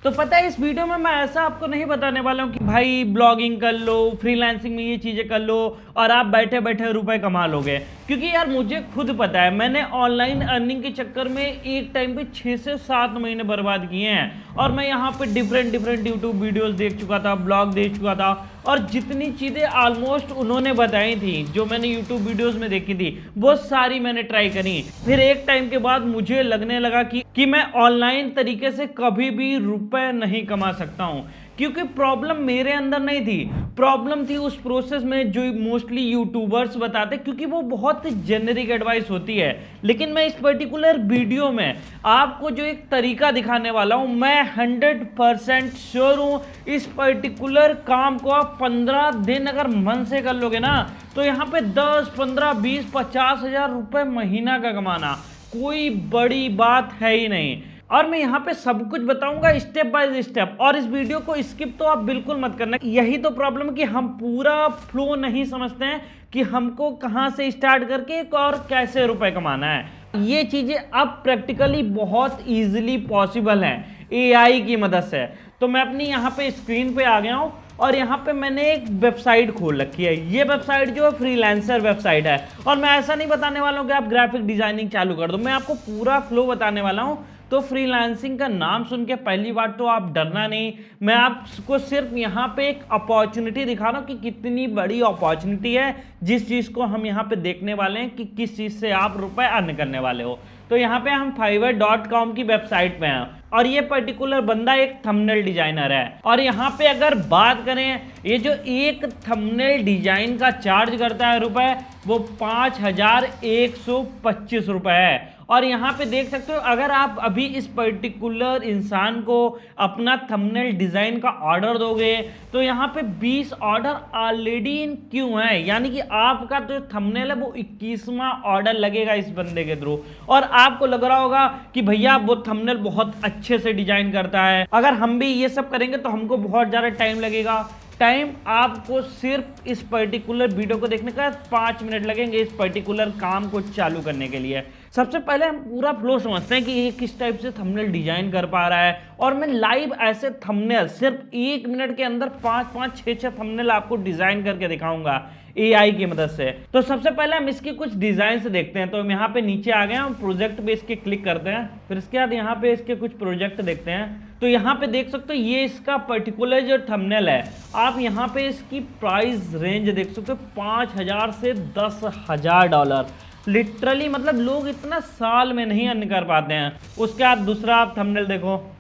तो पता है इस वीडियो में मैं ऐसा आपको नहीं बताने वाला हूँ कि भाई ब्लॉगिंग कर लो, फ्रीलांसिंग में ये चीज़ें कर लो और आप बैठे बैठे रुपए कमा लोगे। क्योंकि यार मुझे खुद पता है, मैंने ऑनलाइन अर्निंग के चक्कर में एक टाइम पे 6 से 7 महीने बर्बाद किए हैं। और मैं यहाँ पे डिफरेंट डिफरेंट यूट्यूब वीडियोस देख चुका था, ब्लॉग देख चुका था, और जितनी चीज़ें ऑलमोस्ट उन्होंने बताई थी जो मैंने यूट्यूब वीडियोस में देखी थी वो सारी मैंने ट्राई करी। फिर एक टाइम के बाद मुझे लगने लगा कि मैं ऑनलाइन तरीके से कभी भी रुपए नहीं कमा सकता हूं। क्योंकि प्रॉब्लम मेरे अंदर नहीं थी, प्रॉब्लम थी उस प्रोसेस में जो मोस्टली यूट्यूबर्स बताते, क्योंकि वो बहुत जेनेरिक एडवाइस होती है। लेकिन मैं इस पर्टिकुलर वीडियो में आपको जो एक तरीका दिखाने वाला हूं, मैं 100% श्योर हूं इस पर्टिकुलर काम को आप 15 दिन अगर मन से कर लोगे ना, तो यहाँ पे 10, 15, 20, 50 हजार रुपए महीना का कमाना कोई बड़ी बात है ही नहीं। और मैं यहाँ पे सब कुछ बताऊंगा स्टेप बाय स्टेप, और इस वीडियो को स्किप तो आप बिल्कुल मत करना। यही तो प्रॉब्लम है कि हम पूरा फ्लो नहीं समझते हैं कि हमको कहाँ से स्टार्ट करके और कैसे रुपए कमाना है। ये चीजें अब प्रैक्टिकली बहुत इजीली पॉसिबल हैं एआई की मदद से। तो मैं अपनी यहाँ पे स्क्रीन पे आ गया हूँ और यहाँ पे मैंने एक वेबसाइट खोल रखी है। ये वेबसाइट जो है फ्रीलांसर वेबसाइट है। और मैं ऐसा नहीं बताने वाला हूँ कि आप ग्राफिक डिजाइनिंग चालू कर दो, मैं आपको पूरा फ्लो बताने वाला हूँ। तो फ्रीलांसिंग का नाम सुन के पहली बार तो आप डरना नहीं, मैं आपको सिर्फ यहाँ पे एक अपॉर्चुनिटी दिखा रहा हूँ कि कितनी बड़ी अपॉर्चुनिटी है जिस चीज़ को हम यहाँ पे देखने वाले हैं कि किस चीज़ से आप रुपए अर्न करने वाले हो। तो यहाँ पे हम fiverr.com की वेबसाइट पे हैं और ये पर्टिकुलर बंदा एक थंबनेल डिजाइनर है। और यहाँ पे अगर बात करें, ये जो एक थंबनेल डिजाइन का चार्ज करता है रुपए, वो 5125 रुपए है। और यहाँ पे देख सकते हो, अगर आप अभी इस पर्टिकुलर इंसान को अपना थंबनेल डिजाइन का ऑर्डर दोगे तो यहाँ पे 20 ऑर्डर ऑलरेडी इन क्यू है, यानी कि आपका जो थंबनेल है वो 21वां ऑर्डर लगेगा इस बंदे के थ्रू। और आपको लग रहा होगा कि भैया वो थंबनेल बहुत अच्छे से डिजाइन करता है, अगर हम भी ये सब करेंगे तो हमको बहुत ज़्यादा टाइम लगेगा। टाइम आपको सिर्फ इस पर्टिकुलर वीडियो को देखने का 5 मिनट लगेंगे इस पर्टिकुलर काम को चालू करने के लिए। सबसे पहले हम पूरा फ्लो समझते हैं कि ये किस टाइप से थंबनेल डिजाइन कर पा रहा है। और मैं लाइव ऐसे थंबनेल सिर्फ 1 मिनट के अंदर 5-5, 6-6 थंबनेल आपको डिजाइन करके दिखाऊंगा एआई की मदद से। तो सबसे पहले हम इसकी कुछ डिजाइन से देखते हैं। तो हम यहाँ पे नीचे आ गए, हम प्रोजेक्ट पे इसके क्लिक करते हैं, फिर इसके बाद यहाँ पे इसके कुछ प्रोजेक्ट देखते हैं। तो यहाँ पे देख सकते हो ये इसका पर्टिकुलर जो थंबनेल है, आप यहाँ पे इसकी प्राइस रेंज देख सकते हो 5,000 से $10,000। लिटरली मतलब लोग इतना साल में नहीं अर्न कर पाते हैं। उसके बाद दूसरा आप थंबनेल देखो,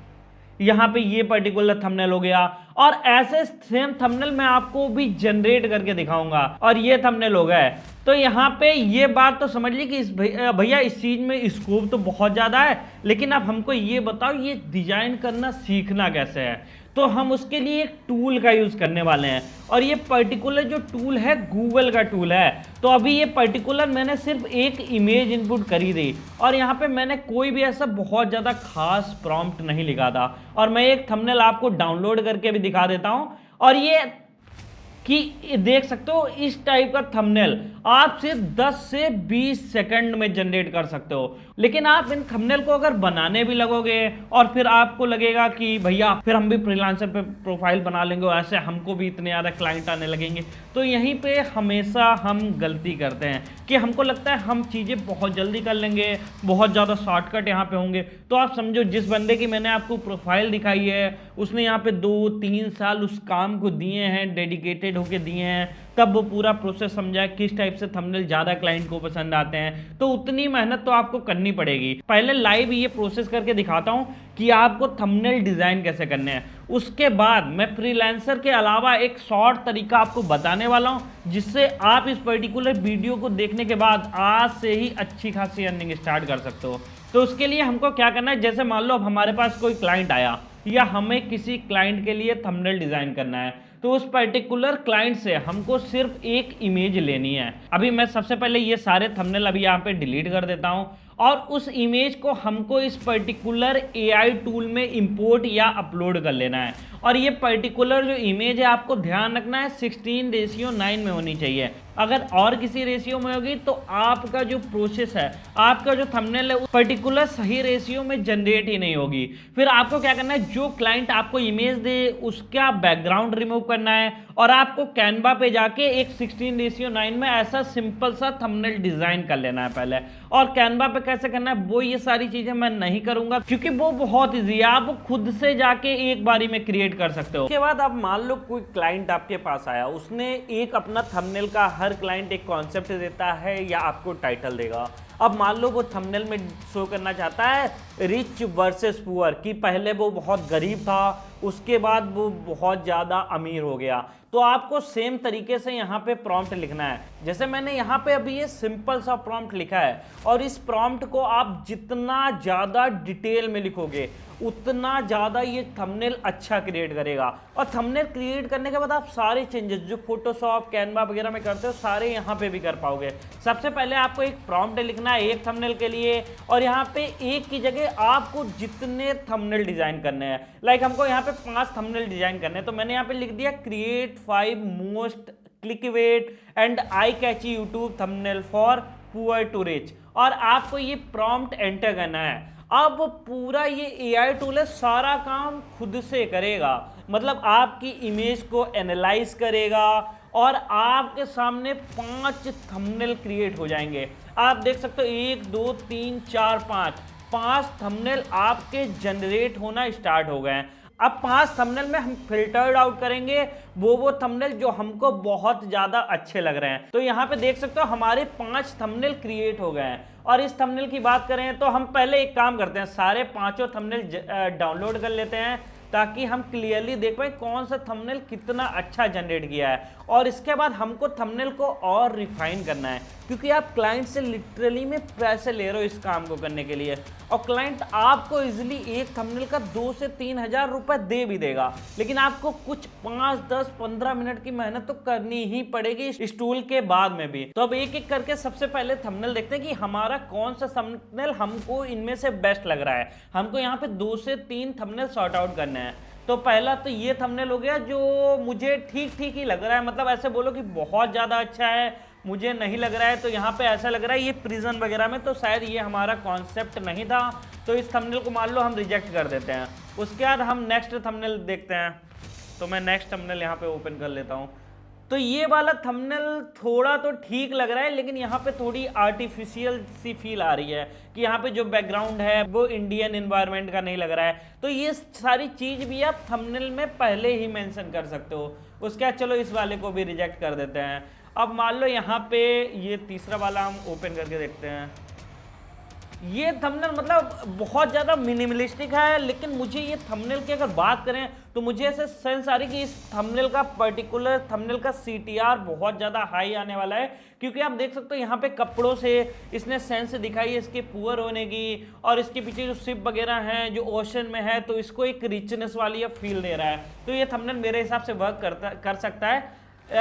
यहाँ पे ये पर्टिकुलर थंबनेल हो गया। और ऐसे सेम थंबनेल मैं आपको भी जनरेट करके दिखाऊंगा। और ये थंबनेल हो गए। तो यहाँ पे ये बात तो समझ ली कि इस भैया इस चीज में स्कोप तो बहुत ज्यादा है, लेकिन अब हमको ये बताओ ये डिजाइन करना सीखना कैसे है। तो हम उसके लिए एक टूल का यूज करने वाले हैं, और ये पर्टिकुलर जो टूल है गूगल का टूल है। तो अभी ये पर्टिकुलर मैंने सिर्फ एक इमेज इनपुट करी थी और यहाँ पे मैंने कोई भी ऐसा बहुत ज्यादा खास प्रॉम्प्ट नहीं लिखा था। और मैं एक थंबनेल आपको डाउनलोड करके भी दिखा देता हूं। और ये कि देख सकते हो इस टाइप का थंबनेल आप सिर्फ 10 से 20 सेकंड में जनरेट कर सकते हो। लेकिन आप इन थंबनेल को अगर बनाने भी लगोगे और फिर आपको लगेगा कि भैया फिर हम भी फ्रीलांसर पे प्रोफाइल बना लेंगे, ऐसे हमको भी इतने ज़्यादा क्लाइंट आने लगेंगे, तो यहीं पे हमेशा हम गलती करते हैं कि हमको लगता है हम चीज़ें बहुत जल्दी कर लेंगे, बहुत ज़्यादा शॉर्टकट यहाँ पे होंगे। तो आप समझो जिस बंदे की मैंने आपको प्रोफाइल दिखाई है उसने यहाँ पे 2-3 साल उस काम को दिए हैं, डेडिकेटेड होके दिए हैं, तब वो पूरा प्रोसेस समझा किस टाइप से थंबनेल ज्यादा क्लाइंट को पसंद आते हैं। तो उतनी मेहनत तो आपको करनी पड़ेगी। पहले लाइव ये प्रोसेस करके दिखाता हूं कि आपको थंबनेल डिजाइन कैसे करने हैं। उसके बाद मैं फ्रीलांसर के अलावा एक शॉर्ट तरीका आपको बताने वाला हूं जिससे आप इस पर्टिकुलर वीडियो को देखने के बाद आज से ही अच्छी खासी अर्निंग स्टार्ट कर सकते हो। तो उसके लिए हमको क्या करना है, जैसे मान लो अब हमारे पास कोई क्लाइंट आया या हमें किसी क्लाइंट के लिए थंबनेल डिजाइन करना है, तो उस पर्टिकुलर क्लाइंट से हमको सिर्फ एक इमेज लेनी है। अभी मैं सबसे पहले ये सारे थंबनेल अभी यहाँ पे डिलीट कर देता हूँ और उस इमेज को हमको इस पर्टिकुलर एआई टूल में इंपोर्ट या अपलोड कर लेना है। और ये पर्टिकुलर जो इमेज है आपको ध्यान रखना है 16:9 में होनी चाहिए। अगर और किसी रेशियो में होगी तो आपका जो प्रोसेस है, आपका जो थंबनेल है पर्टिकुलर सही रेशियो में जनरेट ही नहीं होगी। फिर आपको क्या करना है, जो क्लाइंट आपको इमेज दे उसका बैकग्राउंड रिमूव करना है और आपको कैनवा पे जाके एक 16:9 में ऐसा सिंपल सा थंबनेल डिजाइन कर लेना है पहले। और कैनवा पे कैसे करना है वो ये सारी चीजें मैं नहीं करूंगा क्योंकि वो बहुत ईजी है, आप खुद से जाके एक बारी में क्रिएट कर सकते हो। उसके बाद आप मान लो कोई क्लाइंट आपके पास आया, उसने एक अपना थंबनेल का, हर क्लाइंट एक कॉन्सेप्ट देता है या आपको टाइटल देगा। अब मान लो वो थंबनेल में शो करना चाहता है रिच वर्सेस पुअर, कि पहले वो बहुत गरीब था उसके बाद वो बहुत ज़्यादा अमीर हो गया। तो आपको सेम तरीके से यहाँ पे प्रॉम्प्ट लिखना है। जैसे मैंने यहाँ पे अभी ये सिंपल सा प्रॉम्प्ट लिखा है और इस प्रॉम्प्ट को आप जितना ज़्यादा डिटेल में लिखोगे उतना ज़्यादा ये थंबनेल अच्छा क्रिएट करेगा। और थंबनेल क्रिएट करने के बाद आप सारे चेंजेस जो फोटोशॉप, कैनवा वगैरह में करते हो सारे यहाँ पे भी कर पाओगे। सबसे पहले आपको एक प्रॉम्प्ट लिखना है एक थंबनेल के लिए, और यहाँ पे एक की जगह आपको जितने थंबनेल डिजाइन करने हैं, लाइक हमको यहाँ पे 5 थंबनेल डिजाइन करने हैं, तो मैंने यहाँ पे लिख दिया create 5 most clickbait and eye catchy YouTube thumbnail for poor to rich. और आपको ये प्रॉम्प्ट एंटर करना है। अब पूरा ये एआई टूल है, सारा काम खुद से करेगा, मतलब आपकी इमेज को एनालाइज करेगा और आपके सामने 5 थंबनेल क्रिएट हो जाएंगे। आप देख सकते हो 1 2 3 4 5 थंबनेल आपके जनरेट होना स्टार्ट हो गए हैं। अब 5 थंबनेल में हम फिल्टर्ड आउट करेंगे वो थंबनेल जो हमको बहुत ज़्यादा अच्छे लग रहे हैं। तो यहाँ पे देख सकते हो हमारे 5 थंबनेल क्रिएट हो गए हैं। और इस थंबनेल की बात करें तो हम पहले एक काम करते हैं, सारे 5 थंबनेल डाउनलोड कर लेते हैं ताकि हम क्लियरली देख पाए कौन सा थंबनेल कितना अच्छा जनरेट किया है। और इसके बाद हमको थंबनेल को और रिफाइन करना है क्योंकि आप क्लाइंट से लिटरली में पैसे ले रहे हो इस काम को करने के लिए, और क्लाइंट आपको इजीली एक थंबनेल का 2 से 3 हज़ार रुपए दे भी देगा, लेकिन आपको कुछ 5 10 15 मिनट की मेहनत तो करनी ही पड़ेगी इस टूल के बाद में भी। तो अब एक एक करके सबसे पहले थंबनेल देखते हैं कि हमारा कौन सा थंबनेल हमको इनमें से बेस्ट लग रहा है। हमको यहाँ पे 2 से 3 थंबनेल सॉर्ट आउट करने हैं। तो पहला तो ये थंबनेल हो गया जो मुझे ठीक ठीक ही लग रहा है, मतलब ऐसे बोलो कि बहुत ज़्यादा अच्छा है मुझे नहीं लग रहा है। तो यहाँ पे ऐसा लग रहा है ये प्रिजन वगैरह में, तो शायद ये हमारा कॉन्सेप्ट नहीं था, तो इस थंबनेल को मान लो हम रिजेक्ट कर देते हैं। उसके बाद हम नेक्स्ट थंबनेल देखते हैं। तो मैं नेक्स्ट थंबनेल यहाँ पे ओपन कर लेता हूँ। तो ये वाला थंबनेल थोड़ा तो ठीक लग रहा है, लेकिन यहाँ पे थोड़ी आर्टिफिशियल सी फील आ रही है कि यहाँ पे जो बैकग्राउंड है वो इंडियन एनवायरनमेंट का नहीं लग रहा है। तो ये सारी चीज़ भी आप थंबनेल में पहले ही मेंशन कर सकते हो। उसके बाद चलो इस वाले को भी रिजेक्ट कर देते हैं। अब मान लो यहाँ पे ये तीसरा वाला हम ओपन करके देखते हैं। ये थंबनेल मतलब बहुत ज़्यादा मिनिमलिस्टिक है, लेकिन मुझे ये थंबनेल की अगर बात करें तो मुझे ऐसे सेंस आ रही कि इस थंबनेल का पर्टिकुलर थंबनेल का CTR बहुत ज़्यादा हाई आने वाला है, क्योंकि आप देख सकते हो यहाँ पे कपड़ों से इसने सेंस दिखाई है इसके पुअर होने की, और इसके पीछे जो शिप वगैरह हैं जो ओशन में है तो इसको एक रिचनेस वाली फील दे रहा है। तो ये थंबनेल मेरे हिसाब से वर्क कर सकता है।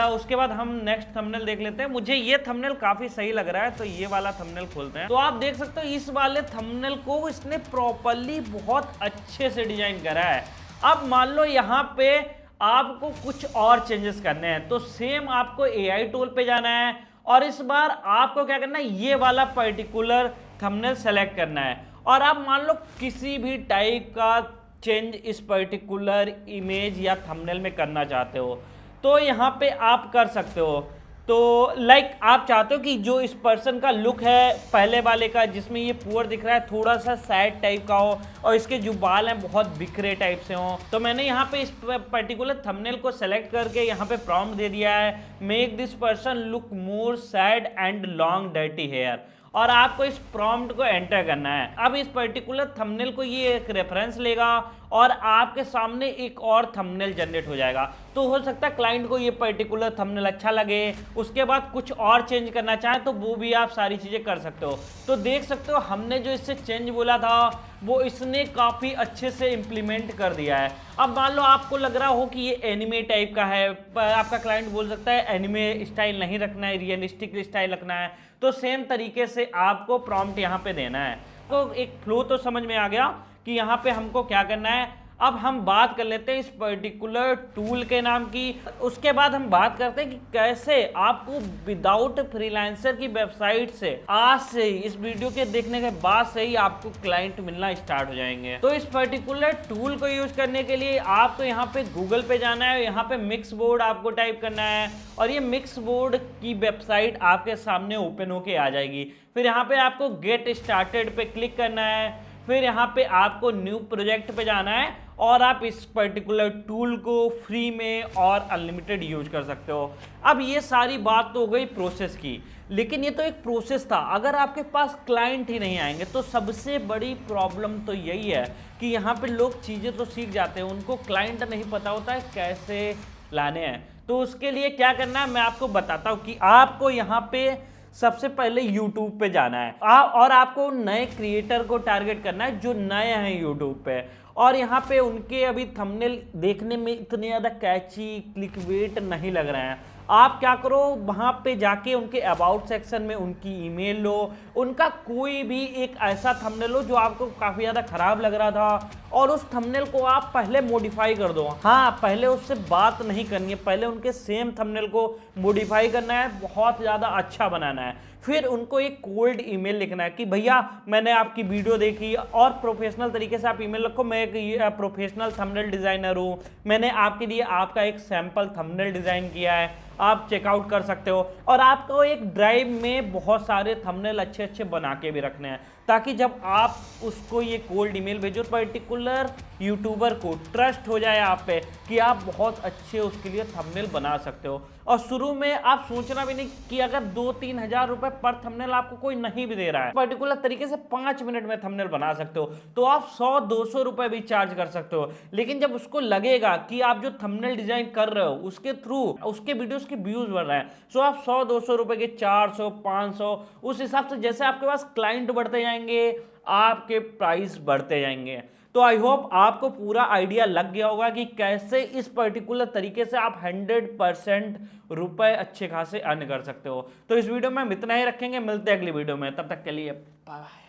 उसके बाद हम नेक्स्ट थंबनेल देख लेते हैं। मुझे ये थंबनेल काफी सही लग रहा है, तो ये वाला थंबनेल खोलते हैं। तो आप देख सकते हो इस वाले थंबनेल को इसने प्रॉपर्ली बहुत अच्छे से डिजाइन करा है। अब मान लो यहाँ पे आपको कुछ और चेंजेस करने हैं, तो सेम आपको AI टूल पे जाना है और इस बार आपको क्या करना है, ये वाला पर्टिकुलर थंबनेल सेलेक्ट करना है। और आप मान लो किसी भी टाइप का चेंज इस पर्टिकुलर इमेज या थंबनेल में करना चाहते हो तो यहाँ पे आप कर सकते हो। तो लाइक आप चाहते हो कि जो इस पर्सन का लुक है पहले वाले का जिसमें ये पुअर दिख रहा है थोड़ा सा सैड टाइप का हो और इसके जो बाल हैं बहुत बिखरे टाइप से हों, तो मैंने यहाँ पे इस पर्टिकुलर थंबनेल को सेलेक्ट करके यहाँ पे प्रॉम्प्ट दे दिया है, make this person look more sad and long dirty hair, और आपको इस प्रॉम्प्ट को एंटर करना है। अब इस पर्टिकुलर थंबनेल को ये एक रेफरेंस लेगा और आपके सामने एक और थंबनेल जनरेट हो जाएगा। तो हो सकता है क्लाइंट को ये पर्टिकुलर थंबनेल अच्छा लगे, उसके बाद कुछ और चेंज करना चाहे तो वो भी आप सारी चीज़ें कर सकते हो। तो देख सकते हो हमने जो इससे चेंज बोला था वो इसने काफ़ी अच्छे से इम्प्लीमेंट कर दिया है। अब मान लो आपको लग रहा हो कि ये एनिमे टाइप का है, आपका क्लाइंट बोल सकता है एनिमे स्टाइल नहीं रखना है, रियलिस्टिक स्टाइल रखना है, तो सेम तरीके से आपको प्रॉम्प्ट यहाँ पे देना है। तो एक फ्लो तो समझ में आ गया कि यहाँ पे हमको क्या करना है। अब हम बात कर लेते हैं इस पर्टिकुलर टूल के नाम की। उसके बाद हम बात करते हैं कि कैसे आपको विदाउट फ्रीलांसर की वेबसाइट से आज से ही, इस वीडियो के देखने के बाद से ही आपको क्लाइंट मिलना स्टार्ट हो जाएंगे। तो इस पर्टिकुलर टूल को यूज करने के लिए आपको यहाँ पे गूगल पे जाना है, यहाँ पे मिक्स बोर्ड आपको टाइप करना है और ये मिक्स बोर्ड की वेबसाइट आपके सामने ओपन होके आ जाएगी। फिर यहाँ पे आपको गेट स्टार्टेड पे क्लिक करना है, फिर यहाँ पे आपको न्यू प्रोजेक्ट पे जाना है और आप इस पर्टिकुलर टूल को फ्री में और अनलिमिटेड यूज कर सकते हो। अब ये सारी बात तो हो गई प्रोसेस की, लेकिन ये तो एक प्रोसेस था। अगर आपके पास क्लाइंट ही नहीं आएंगे तो सबसे बड़ी प्रॉब्लम तो यही है कि यहाँ पे लोग चीज़ें तो सीख जाते हैं, उनको क्लाइंट नहीं पता होता है कैसे लाने हैं। तो उसके लिए क्या करना है मैं आपको बताता हूँ कि आपको यहाँ पे सबसे पहले YouTube पे जाना है और आपको नए क्रिएटर को टारगेट करना है जो नए हैं YouTube पे, और यहाँ पे उनके अभी थंबनेल देखने में इतने ज़्यादा कैची क्लिकबेट नहीं लग रहे हैं। आप क्या करो, वहाँ पे जाके उनके अबाउट सेक्शन में उनकी ईमेल लो, उनका कोई भी एक ऐसा थंबनेल लो जो आपको काफ़ी ज़्यादा ख़राब लग रहा था और उस थंबनेल को आप पहले मॉडिफाई कर दो। हाँ, पहले उससे बात नहीं करनी है, पहले उनके सेम थंबनेल को मॉडिफाई करना है, बहुत ज़्यादा अच्छा बनाना है। फिर उनको एक कोल्ड ईमेल लिखना है कि भैया मैंने आपकी वीडियो देखी, और प्रोफेशनल तरीके से आप ईमेल रखो, मैं एक प्रोफेशनल थंबनेल डिज़ाइनर हूँ, मैंने आपके लिए आपका एक सैम्पल थंबनेल डिज़ाइन किया है, आप चेकआउट कर सकते हो। और आपको एक ड्राइव में बहुत सारे थंबनेल अच्छे अच्छे बना के भी रखने हैं, ताकि जब आप उसको ये कोल्ड ईमेल भेजो पर्टिकुलर यूट्यूबर को ट्रस्ट हो जाए आप पे कि आप बहुत अच्छे उसके लिए थंबनेल बना सकते हो। और शुरू में आप सोचना भी नहीं कि अगर 2-3 हज़ार रुपए पर थंबनेल आपको कोई नहीं भी दे रहा है, पर्टिकुलर तरीके से 5 मिनट में थंबनेल बना सकते हो, तो आप 100-200 रुपए भी चार्ज कर सकते हो। लेकिन जब उसको लगेगा कि आप जो थंबनेल डिजाइन कर रहे हो उसके थ्रू उसके वीडियोस के व्यूज बढ़ रहे हैं, सो आप 100-200 रुपए के 400-500 उस हिसाब से जैसे आपके पास क्लाइंट बढ़ते जाएंगे आपके प्राइस बढ़ते जाएंगे। तो आई होप आपको पूरा आइडिया लग गया होगा कि कैसे इस पर्टिकुलर तरीके से आप 100% रुपए अच्छे खासे अर्न कर सकते हो। तो इस वीडियो में हम इतना ही रखेंगे, मिलते हैं अगली वीडियो में, तब तक के लिए बाय।